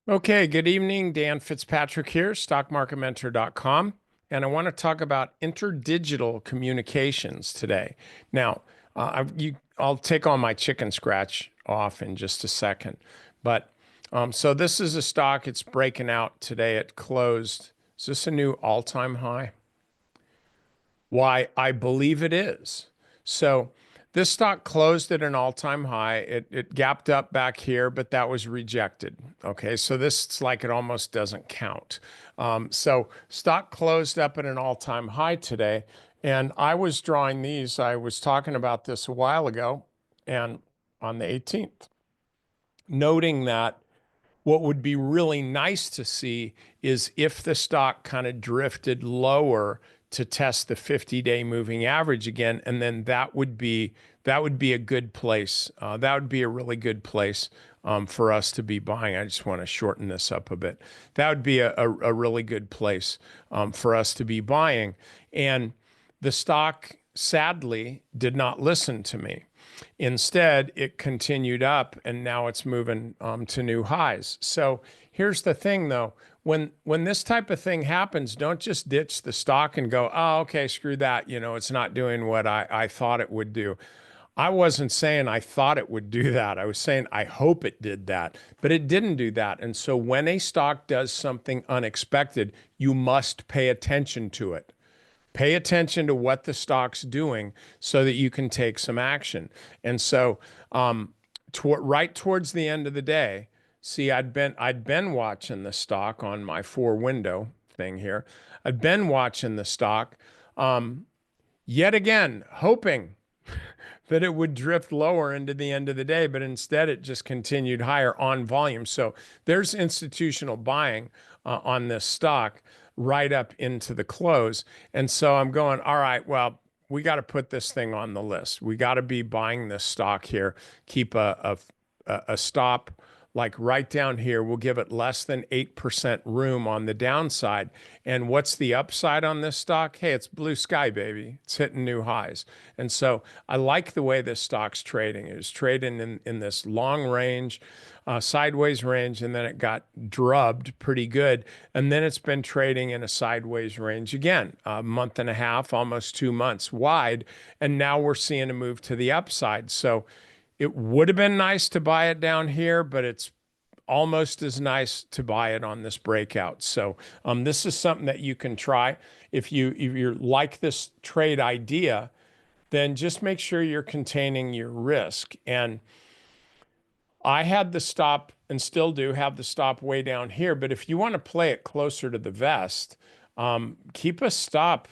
Okay, good evening. Dan Fitzpatrick here, stockmarketmentor.com. And I want to talk about interdigital communications today. Now, I'll take all my chicken scratch off in just a second. But so this is a stock, it's breaking out today. It closed. Is this a new all-time high? Why, I believe it is. So this stock closed at an all-time high. It gapped up back here, but that was rejected. Okay, so this is like it almost doesn't count. So stock closed up at an all-time high today, and I was drawing these. I was talking about this a while ago, and on the 18th, noting that what would be really nice to see is if the stock kind of drifted lower to test the 50-day moving average again, and then that would be a good place. That would be a really good place for us to be buying. I just want to shorten this up a bit. That would be a really good place for us to be buying. And the stock sadly did not listen to me. Instead, it continued up and now it's moving to new highs. So here's the thing though, when this type of thing happens, don't just ditch the stock and go, oh, okay, screw that. You know, it's not doing what I thought it would do. I wasn't saying I thought it would do that. I was saying I hope it did that, but it didn't do that. And so when a stock does something unexpected, you must pay attention to it. Pay attention to what the stock's doing so that you can take some action. And so, right towards the end of the day, see, I'd been watching the stock on my 4 window thing here. I'd been watching the stock, yet again, hoping that it would drift lower into the end of the day, but instead it just continued higher on volume. So there's institutional buying on this stock right up into the close. And so I'm going, all right, well, we got to put this thing on the list. We got to be buying this stock here, keep a stop like right down here. We'll give it less than 8% room on the downside. And what's the upside on this stock? Hey, it's blue sky, baby. It's hitting new highs. And so I like the way this stock's trading. It was trading in this long range, sideways range, and then it got drubbed pretty good. And then it's been trading in a sideways range again, a month and a half, almost 2 months wide. And now we're seeing a move to the upside. So it would have been nice to buy it down here, but it's almost as nice to buy it on this breakout. So this is something that you can try. If you like this trade idea, then just make sure you're containing your risk. And I had the stop and still do have the stop way down here. But if you want to play it closer to the vest, keep a stop,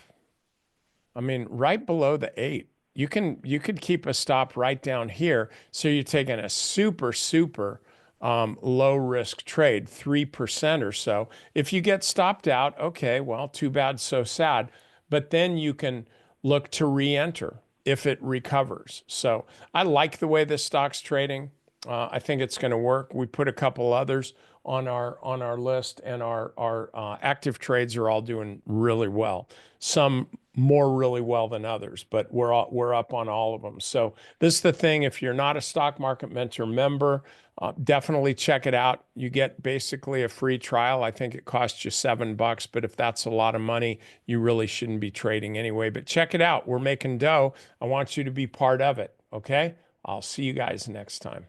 I mean, right below the 8. You could keep a stop right down here. So you're taking a super low risk trade, 3% or so. If you get stopped out, okay, well, too bad, so sad. But then you can look to re-enter if it recovers. So I like the way this stock's trading. I think it's going to work. We put a couple others on our list, and our active trades are all doing really well. Some more really well than others, but we're up on all of them. So this is the thing. If you're not a Stock Market Mentor member, definitely check it out. You get basically a free trial. I think it costs you $7, but if that's a lot of money, you really shouldn't be trading anyway. But check it out. We're making dough. I want you to be part of it. Okay. I'll see you guys next time.